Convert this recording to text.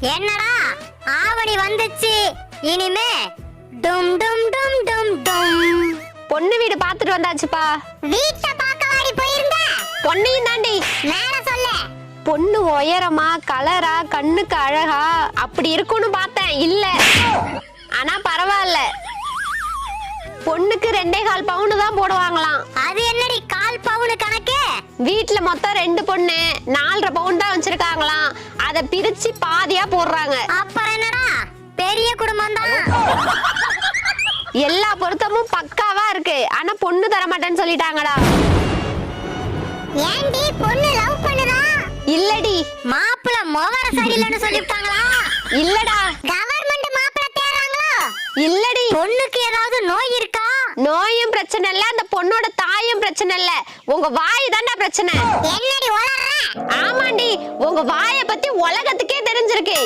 என்னடா ஆவணி வந்துச்சு, இனிமே டும் டும் டும் டும் டும். பொண்ணு வீடு பாத்துட்டு வந்தாச்சுப்பா. வீட்டை பார்க்க வாடி போயிருந்த? பொண்ணையும் தாண்டி. மேல சொல்ல. பொண்ணு உயரமா கலரா கண்ணுக்கு அழகா அப்படி இருக்கும்னு பார்த்தேன், இல்ல. ஆனா பரவாயில்ல. பொண்ணுக்கு 2.25 பவுன் தான் போடுவாங்களாம். அது என்னடி 1/4 பவுன் கணக்கு? வீட்டுல மொத்தம் 2 பொண்ணு 4.5 பவுன் தான் வச்சிருக்காங்களாம். அத பிரிச்சு பாதியா போடுறாங்க. அப்புறம் என்னடா, பெரிய குடும்பம் தான். எல்லா பொருத்தமும் பக்காவா இருக்கு. ஆனா பொண்ணு தர மாட்டேன்னு சொல்லிட்டாங்கடா. ஏண்டி பொண்ணு லவ் பண்ணுதா? இல்லடி. மாப்பிள மோவர சரியில்லைன்னு சொல்லிட்டாங்களா? இல்லடா. கவர்மெண்ட் மாப்பிள தேடுறாங்களா? இல்லடி. பொண்ணுக்கு ஏதாவது நோய் இருக்கா? நோயும் பிரச்சனை இல்ல, அந்த பொண்ணோட தாயும் பிரச்சனை இல்ல. உங்க வாய் தான்டா பிரச்சனை. என்னடி உளறற? ஆமாண்டி, உங்க வாயை பத்தி உலகத்துக்கே தெரிஞ்சிருக்கு.